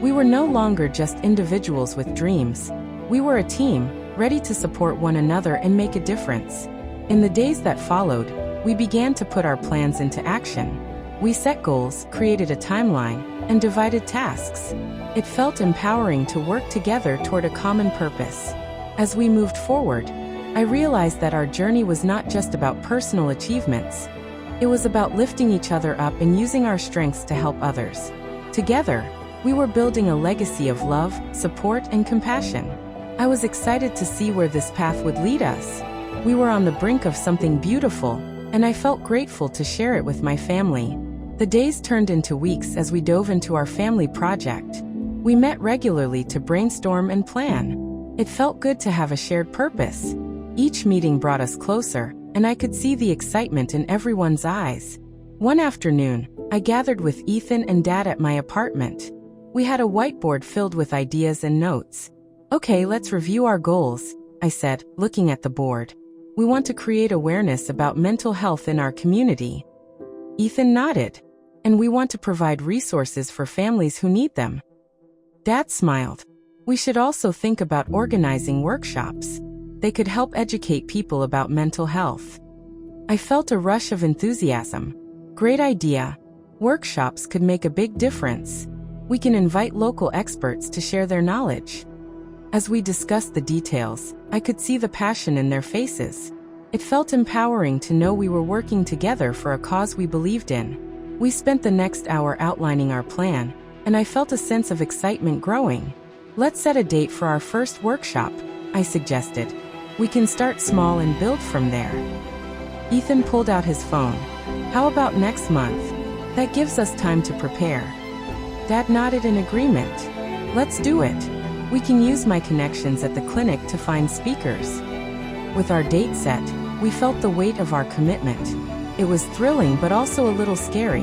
We were no longer just individuals with dreams. We were a team, ready to support one another and make a difference. In the days that followed, we began to put our plans into action. We set goals, created a timeline, and divided tasks. It felt empowering to work together toward a common purpose. As we moved forward, I realized that our journey was not just about personal achievements. It was about lifting each other up and using our strengths to help others. Together, we were building a legacy of love, support, and compassion. I was excited to see where this path would lead us. We were on the brink of something beautiful, and I felt grateful to share it with my family. The days turned into weeks as we dove into our family project. We met regularly to brainstorm and plan. It felt good to have a shared purpose. Each meeting brought us closer, and I could see the excitement in everyone's eyes. One afternoon, I gathered with Ethan and Dad at my apartment. We had a whiteboard filled with ideas and notes. Okay, let's review our goals, I said, looking at the board. We want to create awareness about mental health in our community. Ethan nodded. And we want to provide resources for families who need them. Dad smiled. We should also think about organizing workshops. They could help educate people about mental health. I felt a rush of enthusiasm. Great idea. Workshops could make a big difference. We can invite local experts to share their knowledge. As we discussed the details, I could see the passion in their faces. It felt empowering to know we were working together for a cause we believed in. We spent the next hour outlining our plan, and I felt a sense of excitement growing. Let's set a date for our first workshop, I suggested. We can start small and build from there. Ethan pulled out his phone. How about next month? That gives us time to prepare. Dad nodded in agreement. Let's do it. We can use my connections at the clinic to find speakers. With our date set, we felt the weight of our commitment. It was thrilling but also a little scary.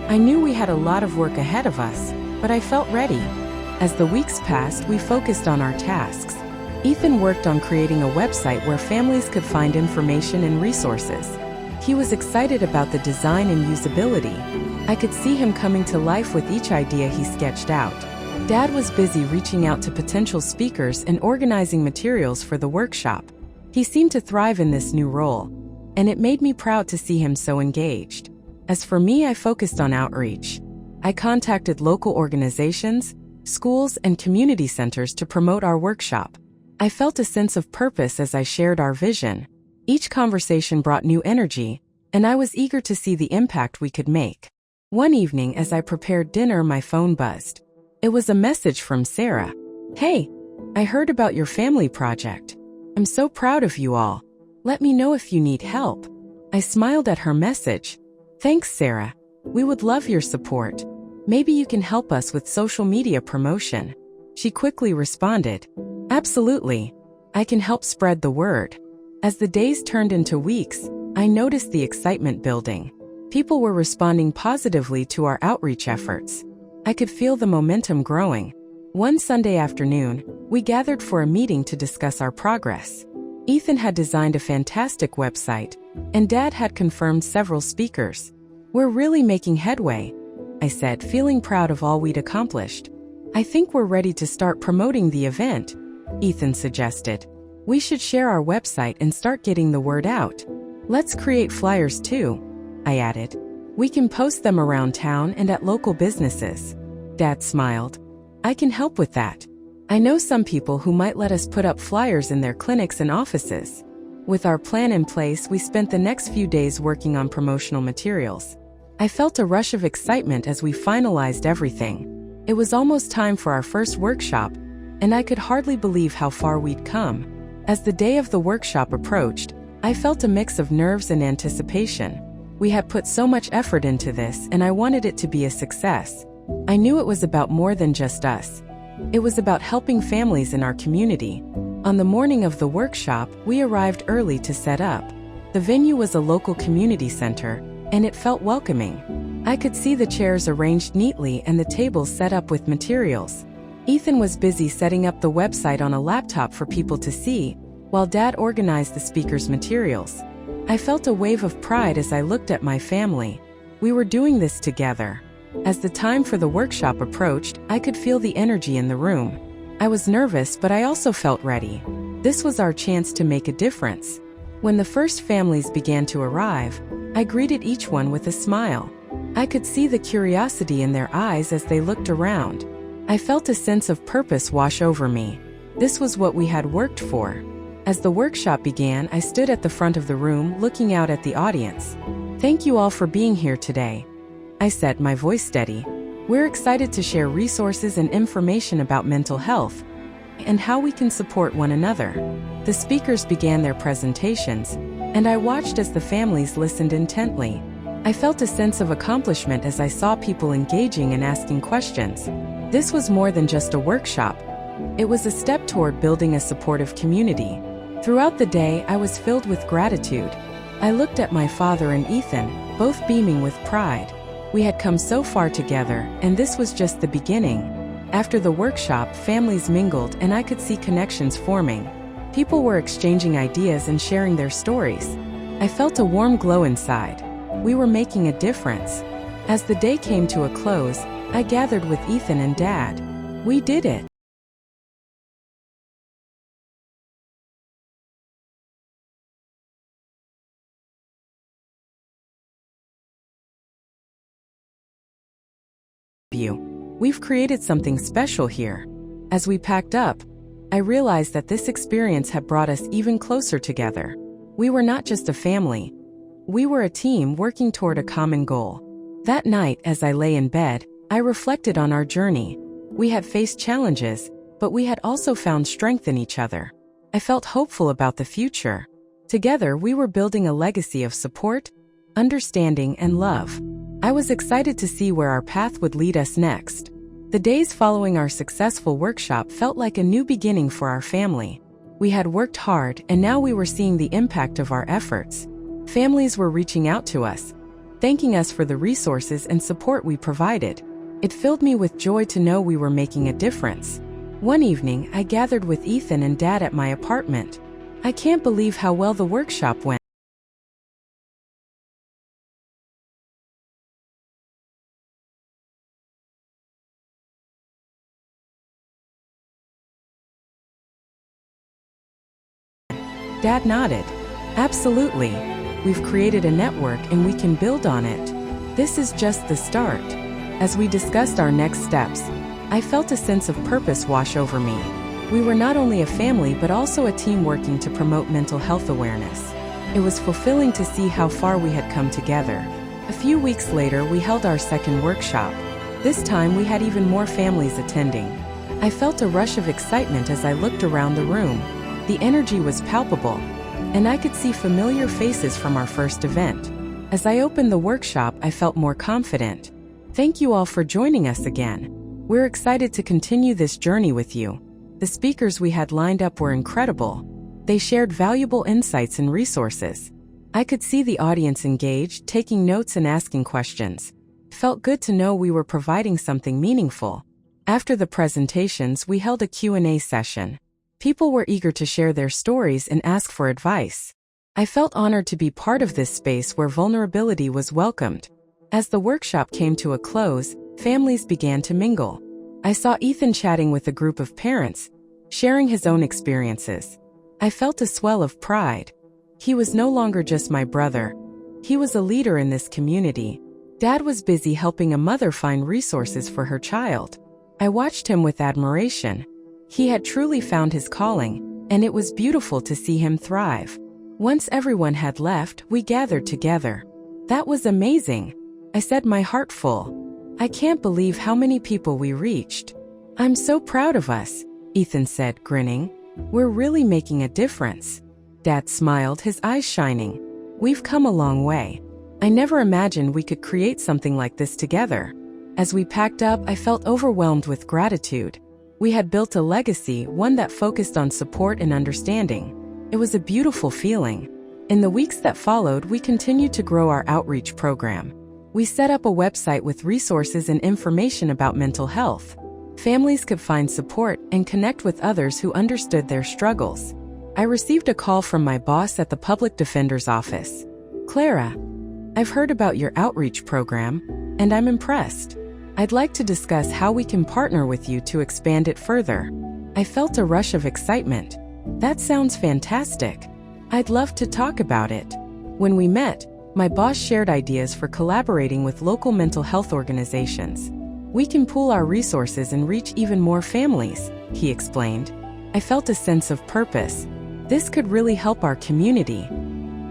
I knew we had a lot of work ahead of us, but I felt ready. As the weeks passed, we focused on our tasks. Ethan worked on creating a website where families could find information and resources. He was excited about the design and usability. I could see him coming to life with each idea he sketched out. Dad was busy reaching out to potential speakers and organizing materials for the workshop. He seemed to thrive in this new role, and it made me proud to see him so engaged. As for me, I focused on outreach. I contacted local organizations, schools, and community centers to promote our workshop. I felt a sense of purpose as I shared our vision. Each conversation brought new energy, and I was eager to see the impact we could make. One evening, as I prepared dinner, my phone buzzed. It was a message from Sarah. "Hey, I heard about your family project. I'm so proud of you all. Let me know if you need help." I smiled at her message. "Thanks, Sarah. We would love your support. Maybe you can help us with social media promotion." She quickly responded, "Absolutely. I can help spread the word." As the days turned into weeks, I noticed the excitement building. People were responding positively to our outreach efforts. I could feel the momentum growing. One Sunday afternoon, we gathered for a meeting to discuss our progress. Ethan had designed a fantastic website, and Dad had confirmed several speakers. "We're really making headway," I said, feeling proud of all we'd accomplished. "I think we're ready to start promoting the event," Ethan suggested. "We should share our website and start getting the word out. Let's create flyers too," I added. "We can post them around town and at local businesses." Dad smiled. "I can help with that. I know some people who might let us put up flyers in their clinics and offices." With our plan in place, we spent the next few days working on promotional materials. I felt a rush of excitement as we finalized everything. It was almost time for our first workshop, and I could hardly believe how far we'd come. As the day of the workshop approached, I felt a mix of nerves and anticipation. We had put so much effort into this, and I wanted it to be a success. I knew it was about more than just us. It was about helping families in our community. On the morning of the workshop, we arrived early to set up. The venue was a local community center, and it felt welcoming. I could see the chairs arranged neatly and the tables set up with materials. Ethan was busy setting up the website on a laptop for people to see, while Dad organized the speakers' materials. I felt a wave of pride as I looked at my family. We were doing this together. As the time for the workshop approached, I could feel the energy in the room. I was nervous, but I also felt ready. This was our chance to make a difference. When the first families began to arrive, I greeted each one with a smile. I could see the curiosity in their eyes as they looked around. I felt a sense of purpose wash over me. This was what we had worked for. As the workshop began, I stood at the front of the room, looking out at the audience. "Thank you all for being here today," I said, my voice steady. "We're excited to share resources and information about mental health and how we can support one another." The speakers began their presentations, and I watched as the families listened intently. I felt a sense of accomplishment as I saw people engaging and asking questions. This was more than just a workshop. It was a step toward building a supportive community. Throughout the day, I was filled with gratitude. I looked at my father and Ethan, both beaming with pride. We had come so far together, and this was just the beginning. After the workshop, families mingled, and I could see connections forming. People were exchanging ideas and sharing their stories. I felt a warm glow inside. We were making a difference. As the day came to a close, I gathered with Ethan and Dad. We did it. We've created something special here. As we packed up, I realized that this experience had brought us even closer together. We were not just a family. We were a team working toward a common goal. That night, as I lay in bed, I reflected on our journey. We had faced challenges, but we had also found strength in each other. I felt hopeful about the future. Together, we were building a legacy of support, understanding, and love. I was excited to see where our path would lead us next. The days following our successful workshop felt like a new beginning for our family. We had worked hard, and now we were seeing the impact of our efforts. Families were reaching out to us, thanking us for the resources and support we provided. It filled me with joy to know we were making a difference. One evening, I gathered with Ethan and Dad at my apartment. I can't believe how well the workshop went. Dad nodded. Absolutely. We've created a network and we can build on it. This is just the start. As we discussed our next steps, I felt a sense of purpose wash over me. We were not only a family but also a team working to promote mental health awareness. It was fulfilling to see how far we had come together. A few weeks later, we held our second workshop. This time, we had even more families attending. I felt a rush of excitement as I looked around the room. The energy was palpable, and I could see familiar faces from our first event. As I opened the workshop, I felt more confident. Thank you all for joining us again. We're excited to continue this journey with you. The speakers we had lined up were incredible. They shared valuable insights and resources. I could see the audience engaged, taking notes and asking questions. It felt good to know we were providing something meaningful. After the presentations, we held a Q&A session. People were eager to share their stories and ask for advice. I felt honored to be part of this space where vulnerability was welcomed. As the workshop came to a close, families began to mingle. I saw Ethan chatting with a group of parents, sharing his own experiences. I felt a swell of pride. He was no longer just my brother. He was a leader in this community. Dad was busy helping a mother find resources for her child. I watched him with admiration. He had truly found his calling, and it was beautiful to see him thrive. Once everyone had left, we gathered together. That was amazing. I said, my heart full. I can't believe how many people we reached. I'm so proud of us, Ethan said, grinning. We're really making a difference. Dad smiled, his eyes shining. We've come a long way. I never imagined we could create something like this together. As we packed up, I felt overwhelmed with gratitude. We had built a legacy, one that focused on support and understanding. It was a beautiful feeling. In the weeks that followed, we continued to grow our outreach program. We set up a website with resources and information about mental health. Families could find support and connect with others who understood their struggles. I received a call from my boss at the public defender's office. Clara, I've heard about your outreach program, and I'm impressed. I'd like to discuss how we can partner with you to expand it further. I felt a rush of excitement. That sounds fantastic. I'd love to talk about it. When we met, my boss shared ideas for collaborating with local mental health organizations. We can pool our resources and reach even more families, he explained. I felt a sense of purpose. This could really help our community.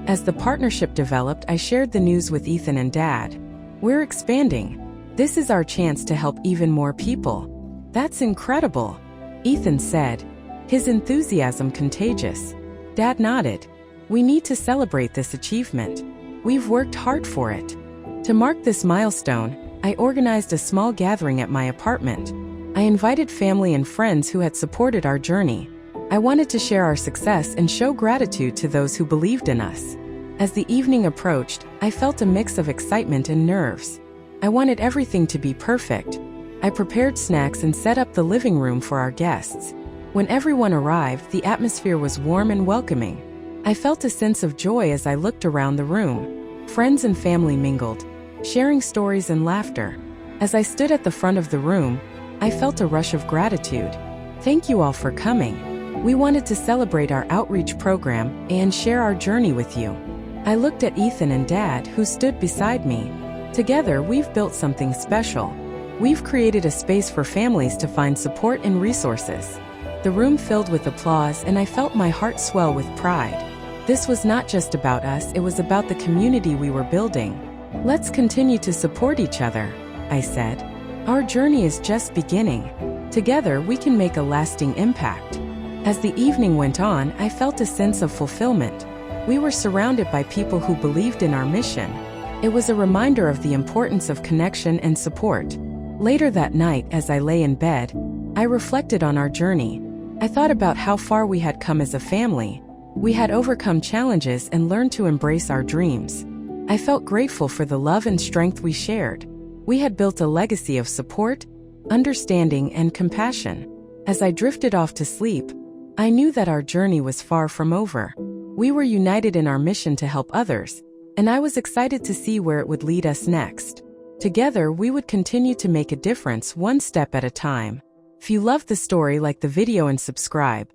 As the partnership developed, I shared the news with Ethan and Dad. We're expanding. This is our chance to help even more people. That's incredible, Ethan said, his enthusiasm contagious. Dad nodded. We need to celebrate this achievement. We've worked hard for it. To mark this milestone, I organized a small gathering at my apartment. I invited family and friends who had supported our journey. I wanted to share our success and show gratitude to those who believed in us. As the evening approached, I felt a mix of excitement and nerves. I wanted everything to be perfect. I prepared snacks and set up the living room for our guests. When everyone arrived, the atmosphere was warm and welcoming. I felt a sense of joy as I looked around the room. Friends and family mingled, sharing stories and laughter. As I stood at the front of the room, I felt a rush of gratitude. Thank you all for coming. We wanted to celebrate our outreach program and share our journey with you. I looked at Ethan and Dad, who stood beside me. Together, we've built something special. We've created a space for families to find support and resources. The room filled with applause, and I felt my heart swell with pride. This was not just about us, it was about the community we were building. Let's continue to support each other, I said. Our journey is just beginning. Together, we can make a lasting impact. As the evening went on, I felt a sense of fulfillment. We were surrounded by people who believed in our mission. It was a reminder of the importance of connection and support. Later that night, as I lay in bed, I reflected on our journey. I thought about how far we had come as a family. We had overcome challenges and learned to embrace our dreams. I felt grateful for the love and strength we shared. We had built a legacy of support, understanding, and compassion. As I drifted off to sleep, I knew that our journey was far from over. We were united in our mission to help others, and I was excited to see where it would lead us next. Together, we would continue to make a difference one step at a time. If you loved the story, like the video and subscribe.